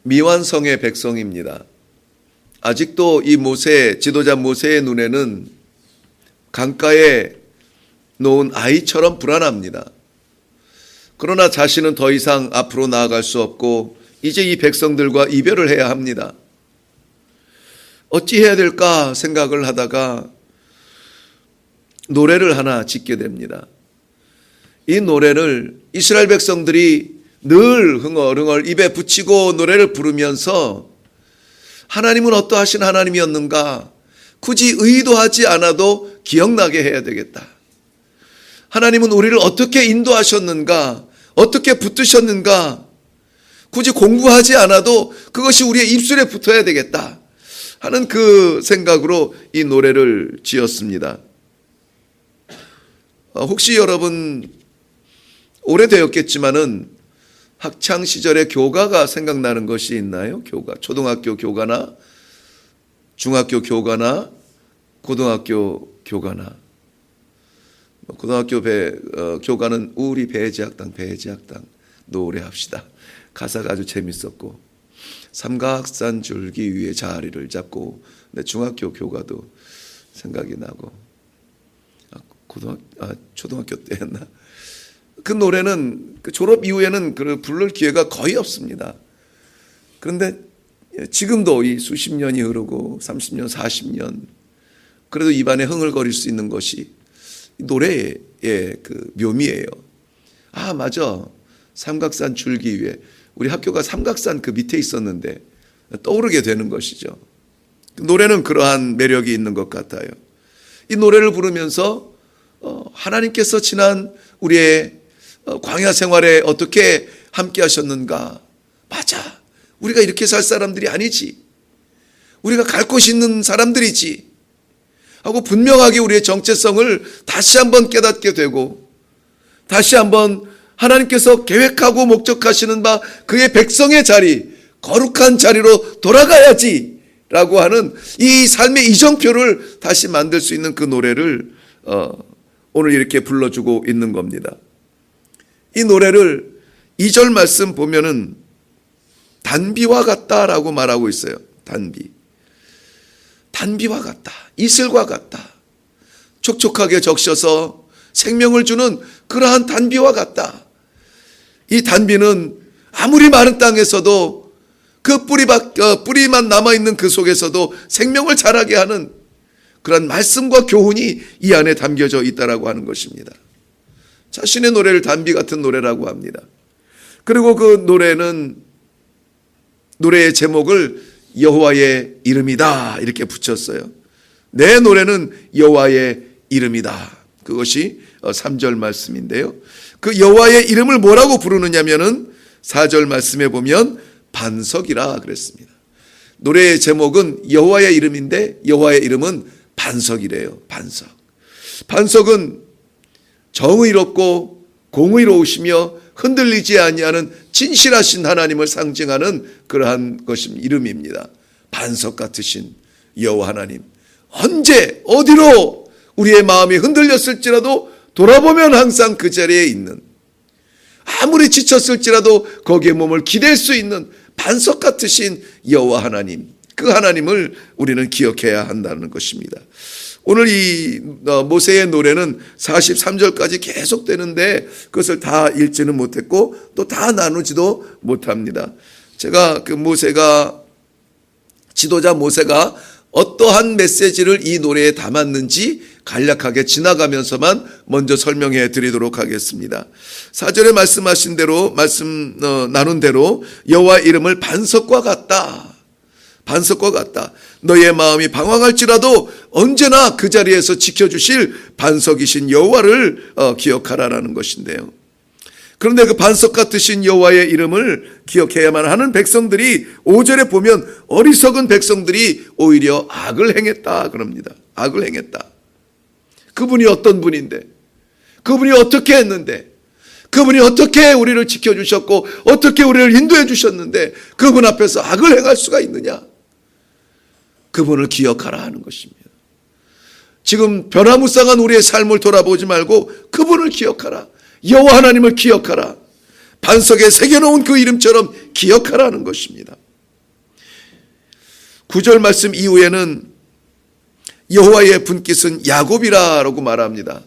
미완성의 백성입니다. 아직도 이 지도자 모세의 눈에는 강가에 놓은 아이처럼 불안합니다. 그러나 자신은 더 이상 앞으로 나아갈 수 없고 이제 이 백성들과 이별을 해야 합니다. 어찌 해야 될까 생각을 하다가 노래를 하나 짓게 됩니다. 이 노래를 이스라엘 백성들이 늘 흥얼흥얼 입에 붙이고 노래를 부르면서 하나님은 어떠하신 하나님이었는가, 굳이 의도하지 않아도 기억나게 해야 되겠다. 하나님은 우리를 어떻게 인도하셨는가, 어떻게 붙드셨는가, 굳이 공부하지 않아도 그것이 우리의 입술에 붙어야 되겠다 하는 그 생각으로 이 노래를 지었습니다. 혹시 여러분 오래되었겠지만은 학창 시절의 교가가 생각나는 것이 있나요? 교가, 초등학교 교가나 중학교 교가나 고등학교 교가나. 고등학교 교가는 우리 배제학당 노래합시다. 가사가 아주 재밌었고, 삼각산 줄기 위에 자리를 잡고. 중학교 교가도 생각이 나고, 초등학교 때였나? 그 노래는 그 졸업 이후에는 부를 기회가 거의 없습니다. 그런데 지금도 이 수십 년이 흐르고 30년, 40년, 그래도 입안에 흥얼거릴 수 있는 것이 노래의 그 묘미예요. 아, 맞아. 삼각산 줄기 위에. 우리 학교가 삼각산 그 밑에 있었는데 떠오르게 되는 것이죠. 노래는 그러한 매력이 있는 것 같아요. 이 노래를 부르면서 하나님께서 지난 우리의 광야 생활에 어떻게 함께 하셨는가. 맞아. 우리가 이렇게 살 사람들이 아니지. 우리가 갈 곳이 있는 사람들이지 하고 분명하게 우리의 정체성을 다시 한번 깨닫게 되고, 다시 한번 하나님께서 계획하고 목적하시는 바 그의 백성의 자리, 거룩한 자리로 돌아가야지 라고 하는 이 삶의 이정표를 다시 만들 수 있는 그 노래를 오늘 이렇게 불러주고 있는 겁니다. 이 노래를 2절 말씀 보면은 단비와 같다라고 말하고 있어요. 단비와 같다. 이슬과 같다. 촉촉하게 적셔서 생명을 주는 그러한 단비와 같다. 이 단비는 아무리 마른 땅에서도 그 뿌리만 남아있는 그 속에서도 생명을 자라게 하는 그런 말씀과 교훈이 이 안에 담겨져 있다라고 하는 것입니다. 자신의 노래를 단비 같은 노래라고 합니다. 그리고 그 노래의 제목을 여호와의 이름이다 이렇게 붙였어요. 내 노래는 여호와의 이름이다. 그것이 3절 말씀인데요. 그 여호와의 이름을 뭐라고 부르느냐면은 4절 말씀에 보면 반석이라 그랬습니다. 노래의 제목은 여호와의 이름인데 여호와의 이름은 반석이래요. 반석은 정의롭고 공의로우시며 흔들리지 아니하는 진실하신 하나님을 상징하는 그러한 이름입니다. 반석 같으신 여호와 하나님. 언제 어디로 우리의 마음이 흔들렸을지라도 돌아보면 항상 그 자리에 있는, 아무리 지쳤을지라도 거기에 몸을 기댈 수 있는 반석 같으신 여호와 하나님, 그 하나님을 우리는 기억해야 한다는 것입니다. 오늘 이 모세의 노래는 43절까지 계속 되는데 그것을 다 읽지는 못했고 또 다 나누지도 못합니다. 제가 지도자 모세가 어떠한 메시지를 이 노래에 담았는지 간략하게 지나가면서만 먼저 설명해 드리도록 하겠습니다. 4절에 말씀하신 대로 나눈 대로 여호와 이름을 반석과 같다. 너의 마음이 방황할지라도 언제나 그 자리에서 지켜주실 반석이신 여호와를 기억하라라는 것인데요. 그런데 그 반석 같으신 여호와의 이름을 기억해야만 하는 백성들이 5절에 보면 어리석은 백성들이 오히려 악을 행했다 그럽니다. 악을 행했다. 그분이 어떤 분인데, 그분이 어떻게 했는데, 그분이 어떻게 우리를 지켜주셨고 어떻게 우리를 인도해 주셨는데 그분 앞에서 악을 행할 수가 있느냐. 그분을 기억하라 하는 것입니다. 지금 변화무쌍한 우리의 삶을 돌아보지 말고 그분을 기억하라. 여호와 하나님을 기억하라. 반석에 새겨놓은 그 이름처럼 기억하라는 것입니다. 9절 말씀 이후에는 여호와의 분깃은 야곱이라고 말합니다.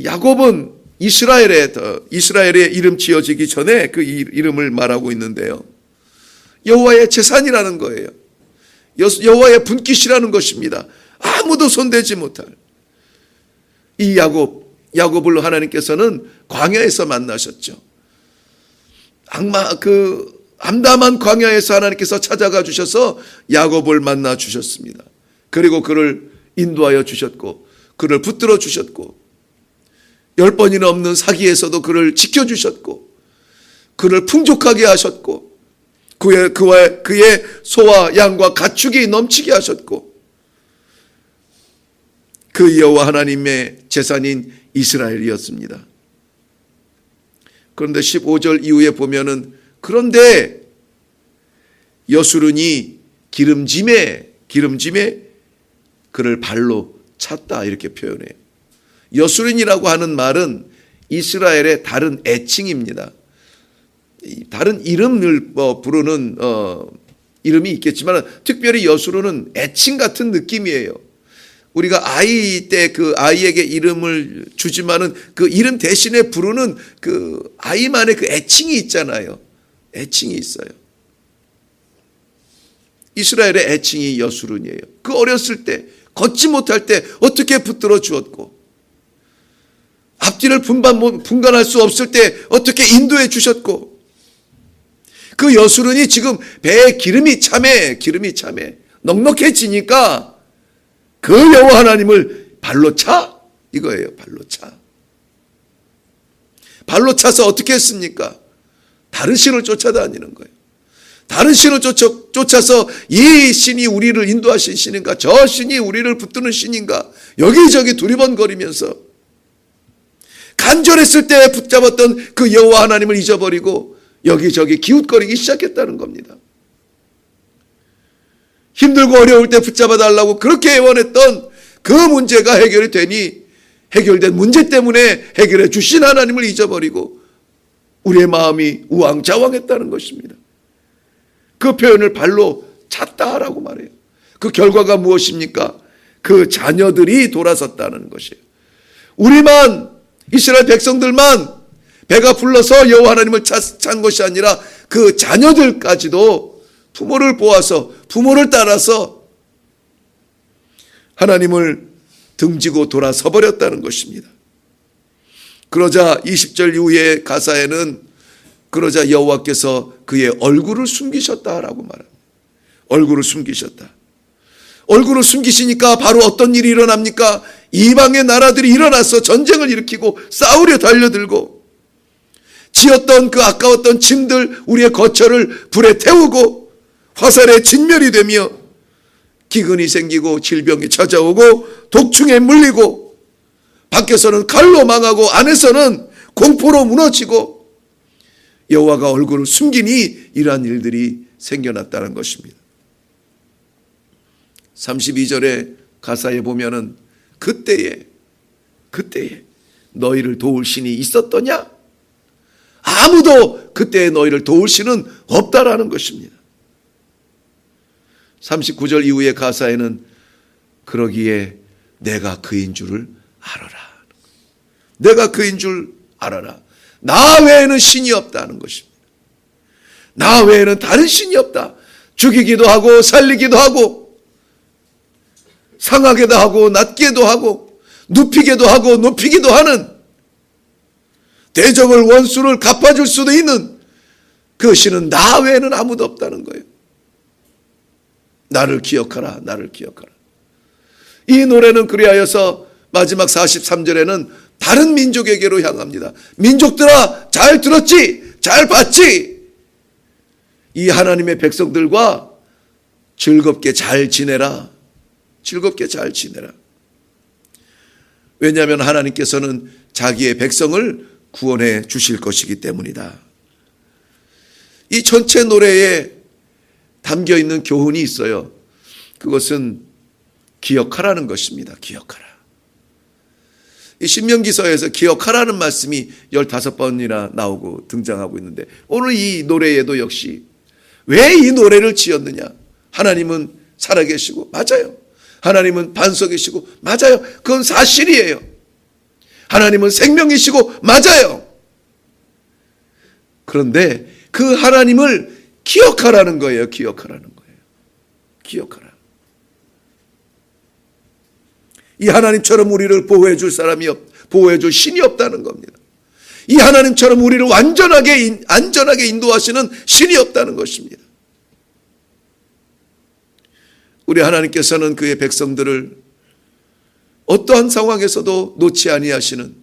야곱은 이스라엘의 이름 지어지기 전에 그 이름을 말하고 있는데요. 여호와의 재산이라는 거예요. 여호와의 분깃이라는 것입니다. 아무도 손대지 못할 이 야곱을 하나님께서는 광야에서 만나셨죠. 암담한 광야에서 하나님께서 찾아가 주셔서 야곱을 만나 주셨습니다. 그리고 그를 인도하여 주셨고 그를 붙들어 주셨고 10번이 넘는 사기에서도 그를 지켜주셨고 그를 풍족하게 하셨고 그의 소와 양과 가축이 넘치게 하셨고 그 여호와 하나님의 재산인 이스라엘이었습니다. 그런데 15절 이후에 보면은 그런데 여수른이 기름짐에 그를 발로 찼다 이렇게 표현해요. 여수른이라고 하는 말은 이스라엘의 다른 애칭입니다. 다른 이름을 부르는 이름이 있겠지만 특별히 여수른은 애칭 같은 느낌이에요. 우리가 아이 때 그 아이에게 이름을 주지만은 그 이름 대신에 부르는 그 아이만의 그 애칭이 있잖아요. 애칭이 있어요. 이스라엘의 애칭이 여수른이에요. 그 어렸을 때 걷지 못할 때 어떻게 붙들어 주었고 앞뒤를 분간할 수 없을 때 어떻게 인도해 주셨고 그 여수른이 지금 배에 기름이 차매 넉넉해지니까 그 여호와 하나님을 발로 차 이거예요. 발로 차서 어떻게 했습니까? 다른 신을 쫓아다니는 거예요. 다른 신을 쫓아서 이 신이 우리를 인도하신 신인가 저 신이 우리를 붙드는 신인가 여기저기 두리번거리면서 간절했을 때 붙잡았던 그 여호와 하나님을 잊어버리고 여기저기 기웃거리기 시작했다는 겁니다. 힘들고 어려울 때 붙잡아 달라고 그렇게 애원했던 그 문제가 해결이 되니 해결된 문제 때문에 해결해 주신 하나님을 잊어버리고 우리의 마음이 우왕좌왕했다는 것입니다. 그 표현을 발로 찼다라고 말해요. 그 결과가 무엇입니까? 그 자녀들이 돌아섰다는 것이에요. 우리만 이스라엘 백성들만 배가 불러서 여호와 하나님을 찬 것이 아니라 그 자녀들까지도 부모를 보아서 부모를 따라서 하나님을 등지고 돌아서 버렸다는 것입니다. 그러자 20절 이후의 가사에는 그러자 여호와께서 그의 얼굴을 숨기셨다라고 말합니다. 얼굴을 숨기셨다. 얼굴을 숨기시니까 바로 어떤 일이 일어납니까? 이방의 나라들이 일어나서 전쟁을 일으키고 싸우려 달려들고 지었던 그 아까웠던 짐들 우리의 거처를 불에 태우고 화살에 진멸이 되며 기근이 생기고 질병이 찾아오고 독충에 물리고 밖에서는 칼로 망하고 안에서는 공포로 무너지고 여호와가 얼굴을 숨기니 이러한 일들이 생겨났다는 것입니다. 32절의 가사에 보면은 그때에 너희를 도울 신이 있었더냐? 아무도 그때에 너희를 도울 신은 없다라는 것입니다. 39절 이후의 가사에는 그러기에 내가 그인 줄을 알아라. 내가 그인 줄 알아라. 나 외에는 신이 없다는 것입니다. 나 외에는 다른 신이 없다. 죽이기도 하고 살리기도 하고 상하게도 하고 낮게도 하고 눕히게도 하고 높이기도 하는 대적을 원수를 갚아줄 수도 있는 그 신은 나 외에는 아무도 없다는 거예요. 나를 기억하라. 나를 기억하라. 이 노래는 그리하여서 마지막 43절에는 다른 민족에게로 향합니다. 민족들아 잘 들었지? 잘 봤지? 이 하나님의 백성들과 즐겁게 잘 지내라. 즐겁게 잘 지내라. 왜냐하면 하나님께서는 자기의 백성을 구원해 주실 것이기 때문이다. 이 전체 노래에 담겨있는 교훈이 있어요. 그것은 기억하라는 것입니다. 기억하라. 이 신명기서에서 기억하라는 말씀이 15번이나 나오고 등장하고 있는데 오늘 이 노래에도 역시 왜 이 노래를 지었느냐? 하나님은 살아계시고 맞아요. 하나님은 반석이시고 맞아요. 그건 사실이에요. 하나님은 생명이시고 맞아요. 그런데 그 하나님을 기억하라는 거예요. 기억하라는 거예요. 기억하라. 이 하나님처럼 우리를 보호해 줄 사람이 보호해 줄 신이 없다는 겁니다. 이 하나님처럼 우리를 안전하게 인도하시는 신이 없다는 것입니다. 우리 하나님께서는 그의 백성들을 어떠한 상황에서도 놓지 아니하시는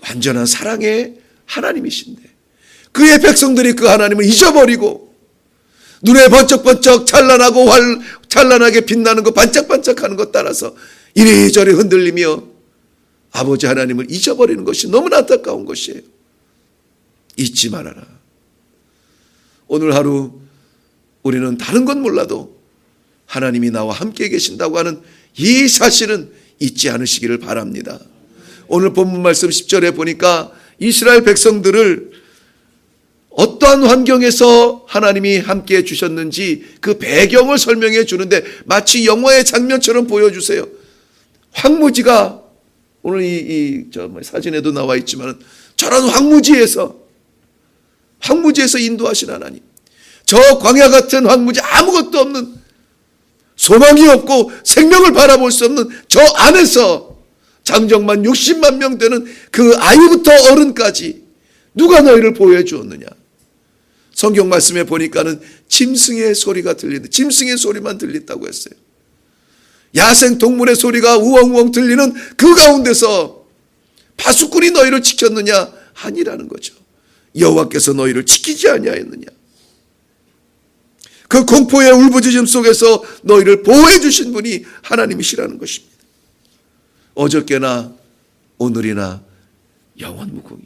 완전한 사랑의 하나님이신데 그의 백성들이 그 하나님을 잊어버리고 눈에 번쩍번쩍 찬란하게 빛나는 것 반짝반짝하는 것 따라서 이리저리 흔들리며 아버지 하나님을 잊어버리는 것이 너무나 안타까운 것이에요. 잊지 말아라. 오늘 하루 우리는 다른 건 몰라도 하나님이 나와 함께 계신다고 하는 이 사실은 잊지 않으시기를 바랍니다. 오늘 본문 말씀 10절에 보니까 이스라엘 백성들을 어떠한 환경에서 하나님이 함께 해주셨는지 그 배경을 설명해 주는데 마치 영화의 장면처럼 보여주세요. 황무지가 오늘 저 사진에도 나와 있지만 저런 황무지에서 인도하신 하나님, 저 광야 같은 황무지 아무것도 없는 소망이 없고 생명을 바라볼 수 없는 저 안에서 장정만 60만 명 되는 그 아이부터 어른까지 누가 너희를 보호해 주었느냐. 성경 말씀에 보니까는 짐승의 소리가 들리는데 짐승의 소리만 들렸다고 했어요. 야생 동물의 소리가 우엉우엉 들리는 그 가운데서 파수꾼이 너희를 지켰느냐? 아니라는 거죠. 여호와께서 너희를 지키지 아니하였느냐? 그 공포의 울부짖음 속에서 너희를 보호해 주신 분이 하나님이시라는 것입니다. 어저께나 오늘이나 영원무궁히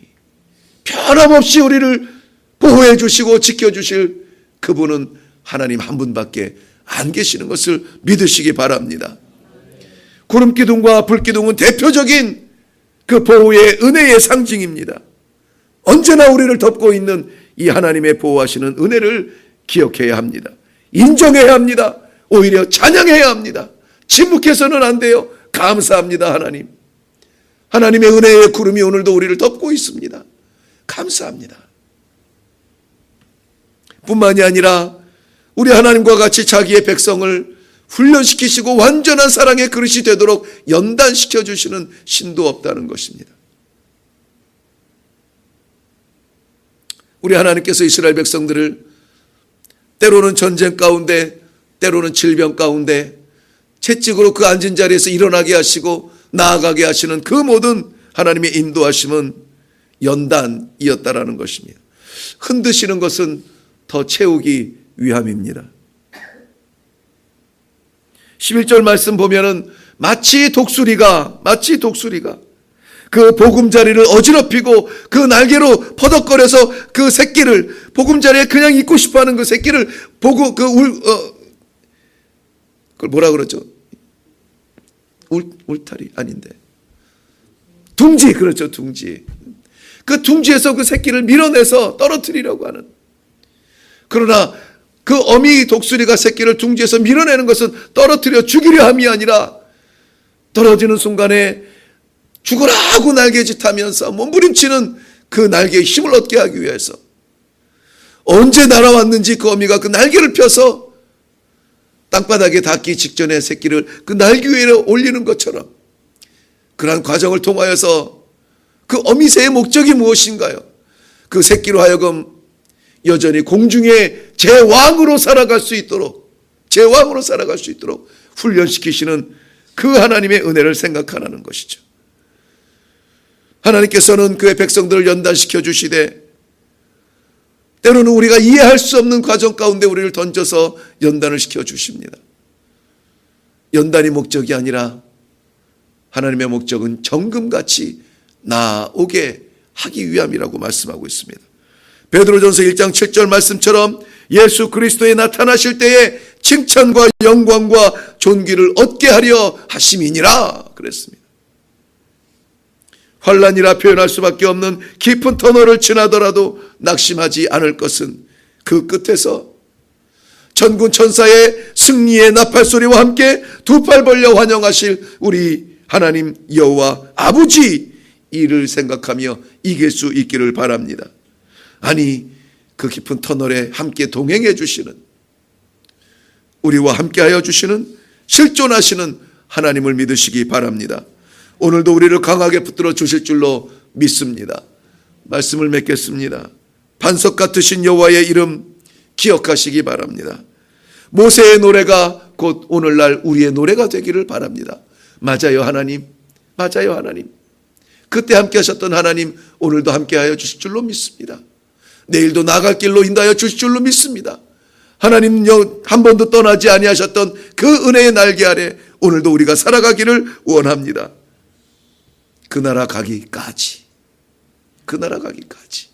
변함없이 우리를 보호해 주시고 지켜주실 그분은 하나님 한 분밖에 안 계시는 것을 믿으시기 바랍니다. 구름기둥과 불기둥은 대표적인 그 보호의 은혜의 상징입니다. 언제나 우리를 덮고 있는 이 하나님의 보호하시는 은혜를 기억해야 합니다. 인정해야 합니다. 오히려 찬양해야 합니다. 침묵해서는 안 돼요. 감사합니다. 하나님. 하나님의 은혜의 구름이 오늘도 우리를 덮고 있습니다. 감사합니다. 뿐만이 아니라 우리 하나님과 같이 자기의 백성을 훈련시키시고 완전한 사랑의 그릇이 되도록 연단시켜 주시는 신도 없다는 것입니다. 우리 하나님께서 이스라엘 백성들을 때로는 전쟁 가운데, 때로는 질병 가운데 채찍으로 그 앉은 자리에서 일어나게 하시고 나아가게 하시는 그 모든 하나님의 인도하심은 연단이었다라는 것입니다. 흔드시는 것은 더 채우기 위함입니다. 11절 말씀 보면은 마치 독수리가 그 보금자리를 어지럽히고 그 날개로 퍼덕거려서 그 새끼를 보금자리에 그냥 있고 싶어하는 그 새끼를 보고 그걸 뭐라 그러죠? 울타리 아닌데 둥지, 그렇죠. 둥지. 그 둥지에서 그 새끼를 밀어내서 떨어뜨리려고 하는. 그러나 그 어미 독수리가 새끼를 둥지에서 밀어내는 것은 떨어뜨려 죽이려 함이 아니라 떨어지는 순간에 죽으라 하고 날개짓하면서 몸부림치는 그 날개에 힘을 얻게 하기 위해서 언제 날아왔는지 그 어미가 그 날개를 펴서 땅바닥에 닿기 직전에 새끼를 그 날개 위에 올리는 것처럼 그러한 과정을 통하여서 그 어미새의 목적이 무엇인가요? 그 새끼로 하여금 여전히 공중의 제왕으로 살아갈 수 있도록 훈련시키시는 그 하나님의 은혜를 생각하라는 것이죠. 하나님께서는 그의 백성들을 연단시켜 주시되 때로는 우리가 이해할 수 없는 과정 가운데 우리를 던져서 연단을 시켜 주십니다. 연단이 목적이 아니라 하나님의 목적은 정금같이 나오게 하기 위함이라고 말씀하고 있습니다. 베드로전서 1장 7절 말씀처럼 예수 그리스도에 나타나실 때에 칭찬과 영광과 존귀를 얻게 하려 하심이니라 그랬습니다. 환난이라 표현할 수밖에 없는 깊은 터널을 지나더라도 낙심하지 않을 것은 그 끝에서 천군 천사의 승리의 나팔소리와 함께 두 팔 벌려 환영하실 우리 하나님 여호와 아버지 이를 생각하며 이길 수 있기를 바랍니다. 아니, 그 깊은 터널에 함께 동행해 주시는, 우리와 함께하여 주시는, 실존하시는 하나님을 믿으시기 바랍니다. 오늘도 우리를 강하게 붙들어 주실 줄로 믿습니다. 말씀을 맺겠습니다. 반석 같으신 여호와의 이름 기억하시기 바랍니다. 모세의 노래가 곧 오늘날 우리의 노래가 되기를 바랍니다. 맞아요, 하나님. 맞아요, 하나님. 그때 함께 하셨던 하나님 오늘도 함께하여 주실 줄로 믿습니다. 내일도 나갈 길로 인도하여 주실 줄로 믿습니다. 하나님 한 번도 떠나지 아니하셨던 그 은혜의 날개 아래 오늘도 우리가 살아가기를 원합니다. 그 나라 가기까지, 그 나라 가기까지.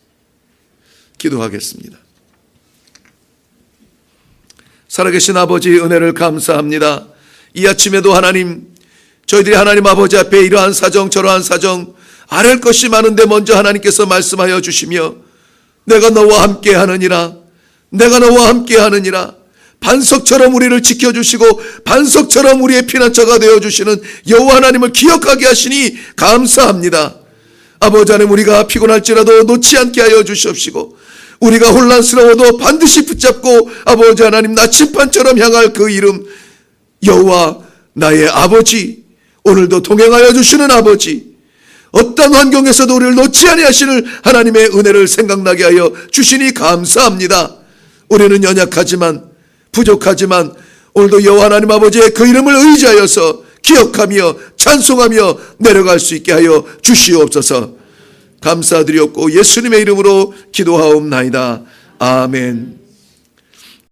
기도하겠습니다. 살아계신 아버지, 은혜를 감사합니다. 이 아침에도 하나님, 저희들이 하나님 아버지 앞에 이러한 사정 저러한 사정 아랠 것이 많은데 먼저 하나님께서 말씀하여 주시며 내가 너와 함께 하느니라, 내가 너와 함께 하느니라, 반석처럼 우리를 지켜주시고 반석처럼 우리의 피난처가 되어주시는 여호와 하나님을 기억하게 하시니 감사합니다. 아버지 하나님, 우리가 피곤할지라도 놓지 않게 하여 주시옵시고 우리가 혼란스러워도 반드시 붙잡고 아버지 하나님 나침반처럼 향할 그 이름 여호와 나의 아버지, 오늘도 동행하여 주시는 아버지, 어떤 환경에서도 우리를 놓지 아니하시는 하나님의 은혜를 생각나게 하여 주시니 감사합니다. 우리는 연약하지만 부족하지만 오늘도 여호와 하나님 아버지의 그 이름을 의지하여서 기억하며 찬송하며 내려갈 수 있게 하여 주시옵소서. 감사드리옵고 예수님의 이름으로 기도하옵나이다. 아멘.